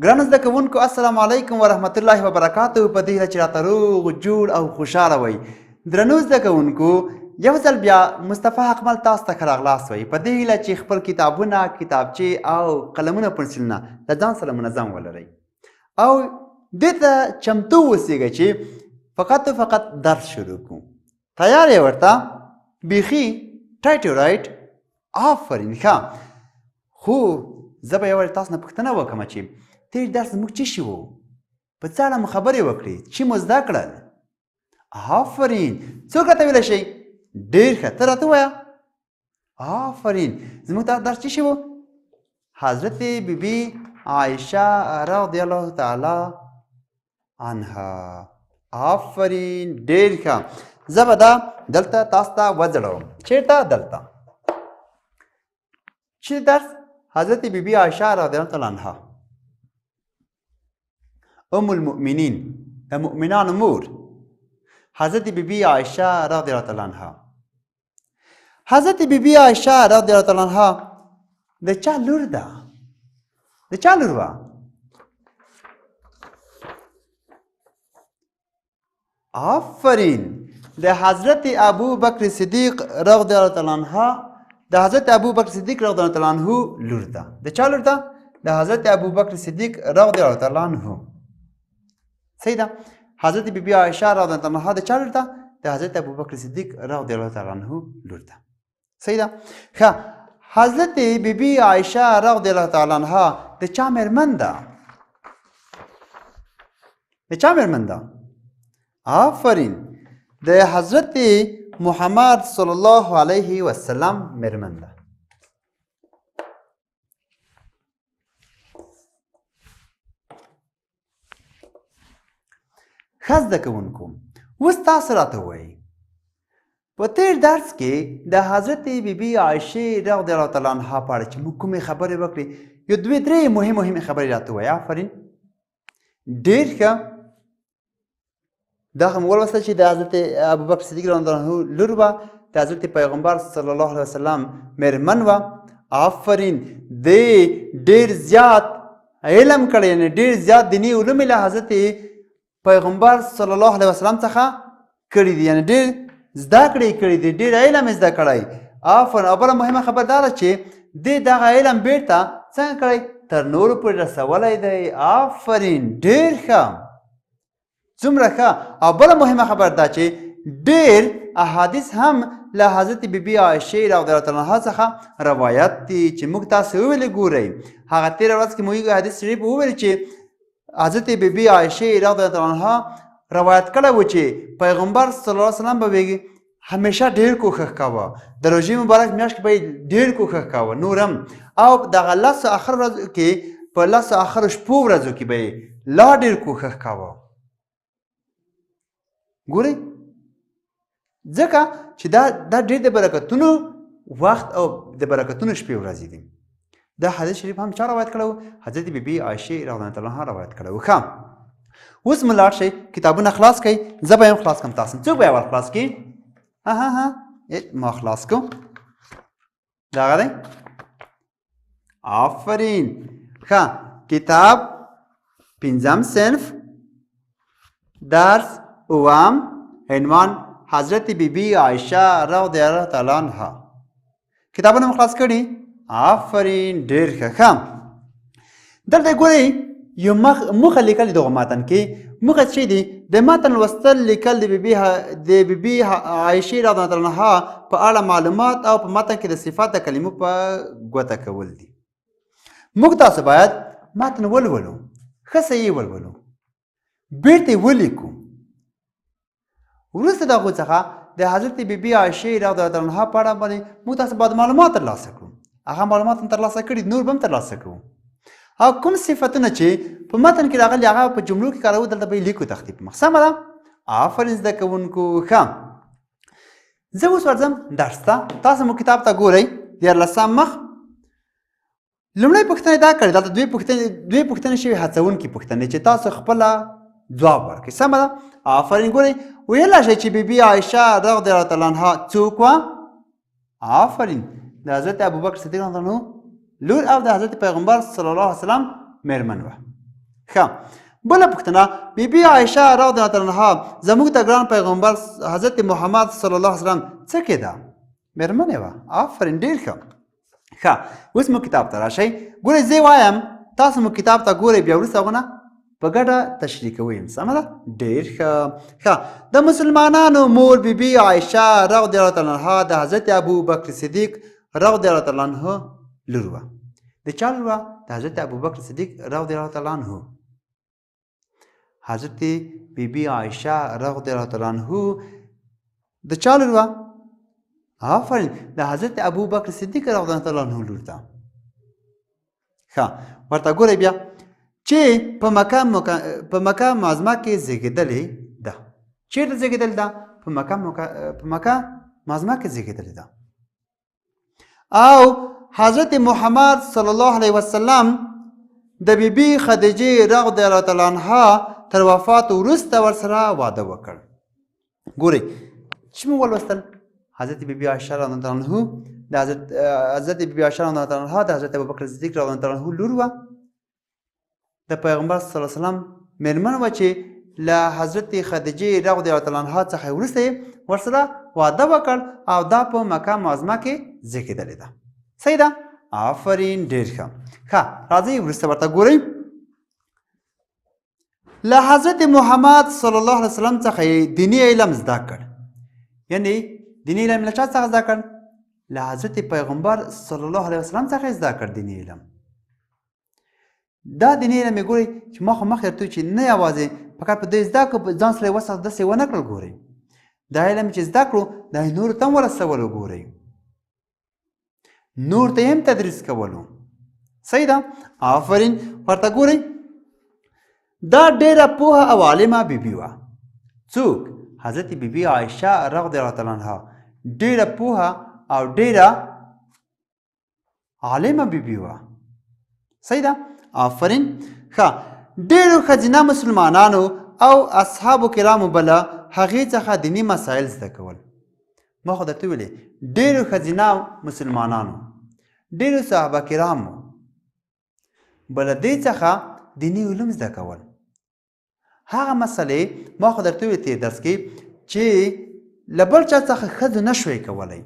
ګرانو زده کوونکو السلام علیکم ورحمت الله وبرکاتو. په دې هیله چې راته روغ جوړ او خوشحاله وئ. درنو زده کوونکو یو ځل بیا مصطفی حقمل تاسو ته ښه راغلاست وایي. په دې هیله چې خپل کتابونه، کتابچې او قلمونه، پنسلونه له ځان سره منظم ولرئ او دې ته چمتو اوسېږئ چې فقط و فقط درس شروع کړو. تیار یې ورته؟ بیخي ټایټ یو رایټ؟ آفرین. ښه خو زه به یوازې تاسو نه پوښتنه وکړم چې تېر درس زموږ څه شي وو؟ په څه اړه مو خبرې وکړې؟ چې مو زده کړل؟ آفرین. څوک راته ویلی شئ؟ ډېر ښه، ته راته ووایه. آفرین. زموږ درس څه شي وو؟ حضرت بیبي عایشه رضی الله تعالی عنها. آفرین، ډېر ښه. زه به دا دلته تاسو ته وځړوم. چېرته؟ دلته. چې درس حضرت بیبي عایشه رضی الله تعالی عنها، ام المؤمنین، د مؤمنانو مور، حضرت بیبي عایشه رضی الله تعالی عنها. حضرت بیبي عایشه رضی الله تعالی عنها د چا لور ده؟ د چا لور وه؟ آفرین، د حضرت ابوبکر صدیق رضی الله تعالی عنها، د حضرت ابوبکر صدیق رضی الله تعالی عنه لور ده. د چا لور ده؟ د حضرت ابوبکر صدیق رضی الله تعالی عنه. صحیح ده. حضرت بیبي عایشه رضی الله عنها د چا لور ده؟ د حضرت ابوبکر صدیق رضی الله تعالی عنه لور ده. صحیح ده. ښه، حضرت بیبي عایشه رضی الله تعالی عنها د چا مېرمن ده؟ د چا مېرمن ده؟ آفرین، د حضرت محمد صلی الله علیه وسلم مېرمن ده. ښه زده کوونکو، اوس تاسو راته ووایئ په تېر درس کې د حضرت بیبي عایشې رضی الله تعالی عنها په اړه چې موږ کومې خبرې وکړې، یو دوې درې مهمې خبرې راته ووایئ. آفرین، ډېر ښه. دا هم ولوسته چې د حضرت ابوبکر صدیق رضی الله عنه لور وه، د حضرت پیغمبر صلی الله علیه وسلم مېرمن وه. آفرین، دې ډېر زیات علم کړی، یعنې ډېر زیات دیني علوم یې له حضرت پیغمبر صلی الله علیه وسلم څخه کړي دي، یعنې ډېر زده کړې کړي دي، ډېر علم یې زده کړی. آفرین. او بله مهمه خبر دا ده چې دې دغه علم بېرته څنګه کړی؟ تر نورو پورې رسولی دی. آفرین، ډېر ښه، څومره ښه. او بله مهمه خبر دا چې ډېر احادیث هم له حضرت بیبي عایشې رضی الله تعالی عنها څخه روایت دي چې موږ تاسو وویلې ګورئ. هغه تېره ورځ کې موږ حدیث شریف وویل چې حضرت بیبي عایشې رضی الله تعالی عنها روایت کړی و چې پیغمبر صلی الله علیه وسلم به همیشه ډېر کوښښ کاوه، د روژې مبارک میاشت کې به یې ډېر کوښښ کاوه. نور هم او دغه لسو اخر ورځو کې، په لسو اخرو شپو ورځو کې به یې لا ډېر کوښښ کاوه. ګورئ، ځکه چې دا ډېر د برکتونو وخت او د برکتونو شپې ورځې دي. دا حدیث شریف هم چا روایت کړی و؟ حضرت بیبي عایشې رضی الله تعالی عنها روایت کړی و. ښه، اوس مو لاړ شئ کتابونه خلاص کړئ. زه به یم خلاص کړم تاسو. څوک به یې اول خلاص کړي؟ ما خلاص کړو. دغه دی. آفرین. ښه، کتاب پنځم صنف، درس اووم، عنوان حضرت بیبي عایشه رضی الله تعالی عنها. کتابونه مو خلاص کړي؟ آفرین، ډېر ښه. ښه، دلته ګورئ یو موخه لیکل دغه متن کې. موخه څه دی؟ د متن لوستل، لیکل د بیبي عایشې رضی الله تعالی عنها په اړه معلومات او په متن کې د صفات د کلمو په ګوته کول دي. موږ تاسو باید متن ولولو، ښه صحیح ولولو، بېرته یې ولیکو. وروسته د هغو څخه د حضرت بیبي عایشې رضی الله تعالی عنها په اړه باندې موږ تاسو باید معلومات ترلاسه کړو. هغه معلومات هم ترلاسه کړي، نور به هم ترلاسه کړو. او کوم صفتونه چې په متن کې راغلي هغه په جملو کې کاروو، دلته به یې لیکو تختې په مخ. سمه ده؟ آفرین زده کوونکو. ښه، زه اوس ورځم درس ته. تاسو مو کتاب ته ګورئ، 14 مخ. لومړۍ پوښتنه دا کړې، دلته دوې پوښتنې شوي، هڅوونکې پوښتنې چې تاسو خپله ځواب ورکړئ. سمه ده؟ آفرین. ګورئ، ویلی شئ چې بیبي عایشه رضی الله تعالی عنها څوک وه؟ آفرین، د حضرت ابوبکر صدیق رضی الله عنه لور او د حضرت پیغمبر صلی الله علیه وسلم مېرمن وه. ښه بله پوښتنه بیبي عایشه رضی الله عنها زموږ د ګران پیغمبر حضرت محمد صلی الله علیه وسلم څه کېده مېرمنې وه آفرین ډېر ښه اوس مو کتاب ته راشئ ګورئ زه وایم تاسو مو کتاب ته ګورئ بیا وروسته هغونه په ګډه تشریح کوئ سمه ده ډېر ښه د مسلمانانو مور بیبي عایشه رضی الله تعالی عنها د حضرت ابوبکر صدیق رضی الله تعالی عنه لور وه د چا لور وه د حضرت ابوبکر صدیق رضی الله تعالی عنه حضرت بیبي عایشه رضی الله تعالی عنه د چا لور وه آفرین د حضرت ابوبکر صدیق رضی الله تعالی عنه لور ده ښه ورته ګورئ بیا چې په مکه معظمه کې زیږېدلې ده چېرته زیږېدلې ده په مکه معظمه کې زیږېدلې ده او حضرت محمد صلی الله علیه وسلم د بیبي خدیجې رضی الله تعالی عنها تر وفات وروسته ورسره واده وکړ ګورئ چې مو ولوستل حضرت بیبي عایشه رضی الله عنها د حضرت بیبي عایشه رضی الله عنها د حضرت ابوبکر صدیق رضی الله عنه لور وه د پیغمبر صلی الله علیه وسلم مېرمن وه چې له حضرت خدیجې رضی الله تعالی عنها څخه وروسته یې ورسره واده وکړ او دا په مکه معظمه کې زیږېدلې ده صحیح ده آفرین ډېر ښه راځئ وروسته ورته ګورئ له حضرت محمد صلی الله علیه وسلم څخه یې دیني علم زده کړ یعنی دیني علم له چا څخه زده کړ له حضرت پیغمبر صلی الله علیه وسلم څخه یې زده کړ دیني علم دا دیني علم یې ګورئ چې ما خو مخکې درته چې نه یوازې فقط په دې زده کړو ځان سره یې وسه داسې ونه کړل ګورئ دا علم چې زده کړو دا یې نورو ته هم ورسولو ګورئ نور ته یې هم تدریس کولو صحیح ده آفرین ورته ګورئ دا ډېره پوهه او عالمه بیبي وه څوک حضرت بیبي عایشه رضی الله تعالی عنها ډېره پوهه او ډېره عالمه بیبي وه صحیح ده آفرین ښه ډېرو ښځینه مسلمانانو او اصحابو کرامو به له هغې څخه دیني مسایل زده کول ما خو درته ویلې ډېرو ښځینه مسلمانانو ډېرو صحابه کرامو به له دې څخه دیني علوم زده کول هغه مسئلې ما خو درته ویلې تېر درس کې چې له بل چا څخه ښځو نه شوی کولی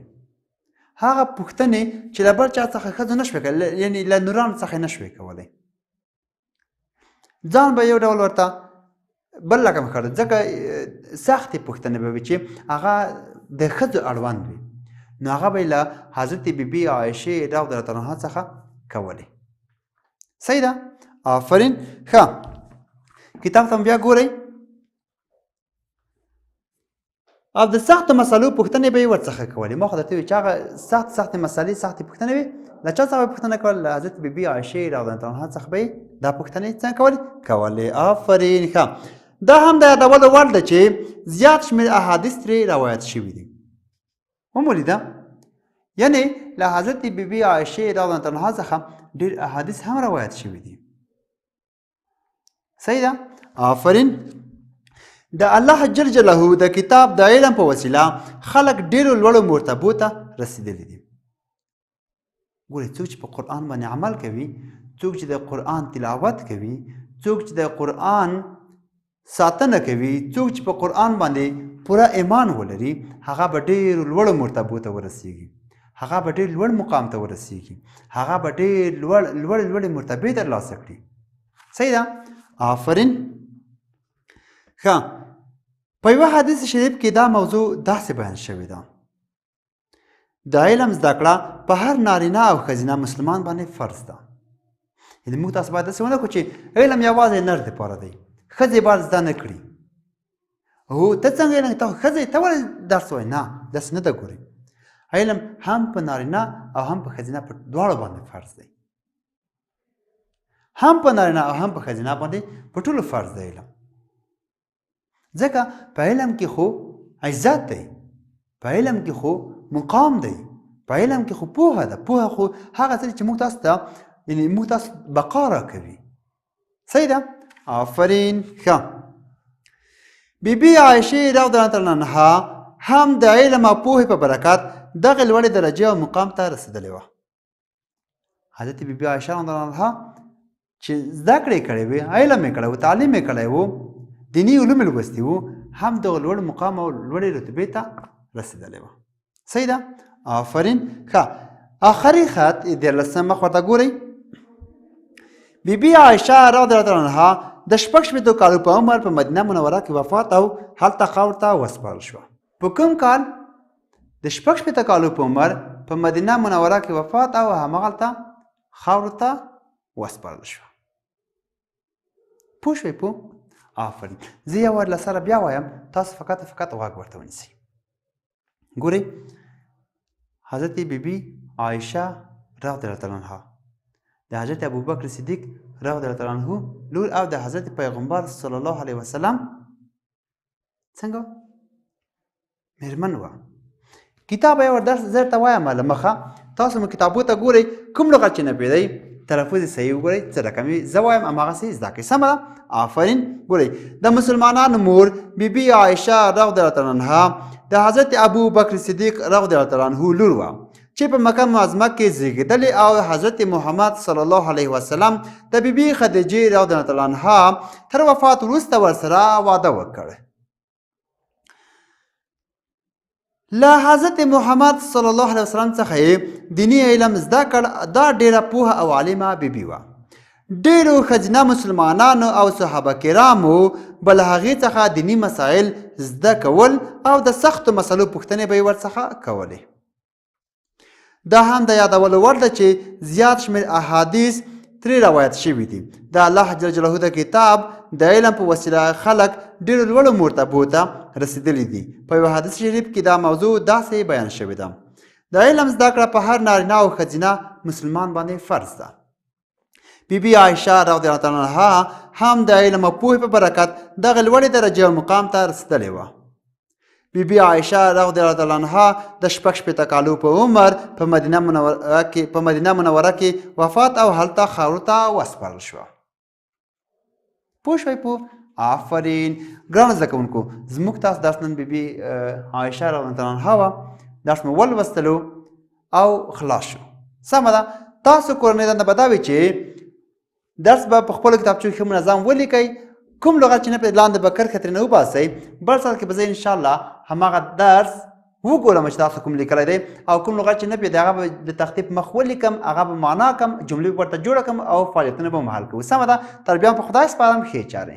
هغه پوښتنې چې له بل چا څخه ښځو نه شوی کولی یعنې له نورانو څخه نه شوی کولی ځان به یو ډول ورته بل رقم ښکاري ځکه سختې پوښتنې به وي چې هغه د ښځو اړوند وي نو هغه به یې له حضرت بیبي عایشې رضی الله عنها څخه کولې صحیح ده آفرین ښه کتاب ته بیا ګورئ او د سختو مسلو پوښتنې به یې ورڅخه کولې ما خو درته ویل چې هغه سختې مسلې سختې پوښتنې وي له چا څخه به پوښتنه کول له حضرت بیبي عایشې رضی الله عنها څخه به یې دا پوښتنې څنګه کولې آفرین ښه دا هم د یادولو وړ ده چې زیات شمېر احادیث ترې روایت شوي دي ومولیده یعنې له حضرت بیبي عایشې رضی الله عنها څخه ډېر احادیث هم روایت شوي دي صحیح ده آفرین د الله جل جلاله د کتاب د علم په وسیله خلک ډېرو لوړو مرتبو ته رسېدلي دي ګورئ څوک چې په قرآن باندې عمل کوي څوک چې د قرآن تلاوت کوي څوک چې د قرآن ساتنه کوي څوک چې په قرآن باندې پوره ایمان ولري هغه به ډېرو لوړو مرتبو ته ورسیږي هغه به ډېر لوړ مقام ته ورسیږي هغه به ډېر لوړې مرتبې ترلاسه کړي صحیح ده آفرین ښه په یوه حدیث شریف کې دا موضوع داسې بیان شوې ده د علم زده کړه په هر نارینه او ښځینه مسلمان باندې فرض ده یعنې موږ تاسو باید داسې ونه کړو چې علم یوازې نر دپاره دی ښځې باید زده نه کړي هو ته څنګه علم ته ښځې ته ولې درس وایي نه داسې نه ده ګورئ علم هم په نارینه او هم په ښځینه په دواړو باندې فرض دی هم په نارینه او هم په ښځینه باندې په ټولو فرض دی علم ځکه په علم کې خو عزت دی په علم کې خو مقام دی په علم کې خو پوهه ده پوهه خو هغه څه چې موږ تاسو ته یعنې موږ تاسو بقا راکوي صحیح ده آفرین ښه بیبي عایشې رضی الله تعالی عنها هم د علم او پوهې په برکت دغه لوړې درجې او مقام ته رسېدلې وه حضرت بیبي عایشه رضی الله عنها چې زده کړې کړې وې، علم یې کړی و، تعلیم یې کړی و، دیني علوم یې لوستي وو، هم دغه لوړ مقام او لوړې رتبې ته رسېدلی وه. صحیح ده؟ آفرین. ښه، آخري خط 14 مخ ورته ګورئ. بیبي عایشه رضی الله عنها د 16 کالو په عمر په مدینه منوره کې وفات او هلته خاور ته وسپارل شوه. په کوم کال؟ د 16 کالو په عمر په مدینه منوره کې وفات او همغلته خاور ته وسپارل شوه. پوه شوئ؟ پوه؟ آفرین. زه یو وار له سره بیا وایم، تاسو فقط غوږ ورته ونیسئ. ګورئ، حضرت بیبي عایشه رضی الله عنها د حضرت ابوبکر صدیق رضی الله عنه لور او د حضرت پیغمبر صلی الله علیه وسلم څنګه مېرمن وه. کتاب یې درته وایم له مخه، تاسو مو کتابو ته ګورئ، کوم لغت چې نه پوهېدئ تلفظ یې صحیح وګورئ، څه رقم یې زه وایم هماغسې زده کړئ. سمه ده؟ آفرین. ګورئ، د مسلمانانو مور بیبي عایشه رضی الله عنها د حضرت ابوبکر صدیق رضی الله عنه لور وه چې په مکه معظمه کې زیږېدلې او حضرت محمد صلی الله علیه وسلم د بیبي خدیجې رضی الله عنها تر وفات وروسته ورسره واده وکړ. له حضرت محمد صلی الله علیه وسلم څخه یې دیني علم زده کړ. دا ډېره پوهه او عالمه بیبي وه. ډېرو ښځینه مسلمانانو او صحابه کرامو به له هغې څخه دیني مسایل زده کول او د سختو مسلو پوښتنې به یې ورڅخه کولې. دا هم د یادولو وړ ده چې زیات شمېر احادیث ترې روایت شوي دي. د الله جل جلاله د کتاب د علم په وسیله خلک ډېرو لوړو مرتبو ته رسېدلي دي. په یو حدیث شریف کې دا موضوع داسې بیان شوې ده: د علم زده کړه په هر نارینه او ښځینه مسلمان باندې فرض ده. بیبي عایشه رضی الله عنها هم د علم او پوهې په برکت دغه لوړې درجې او مقام ته رسېدلې وه. بیبي عایشه رضی الله عنها د 16 کالو په عمر په مدینه منوره کې وفات او هلته خاورو ته وسپارل شوه. پوه شوئ؟ پوه؟ آفرین. ګرانو زده کوونکو، زموږ تاسو درس نن بیبي عایشه رضی الله عنها وه. درس مو ولوستلو او خلاص شو. سمه ده؟ تاسو کورنۍ دنده به دا وي چې درس به په خپلو کتابچو کې منظم ولیکئ. کوم لغت چې نه پوهېد لاندې به کرښې ترېنه وباسئ. بل ساعت کې به زه انشاءالله هماغه درس وګورم چې تاسو کوم لیکلی دی، او کوم لغت چې نه پوهېد هغه به د تختې په مخ ولیکم، هغه به معنا کړم، جملې به ورته جوړه کړم او فعالیتونه به مو حل کوو. سمه ده؟ تر بیا په خدای سپارم. ښې چارې.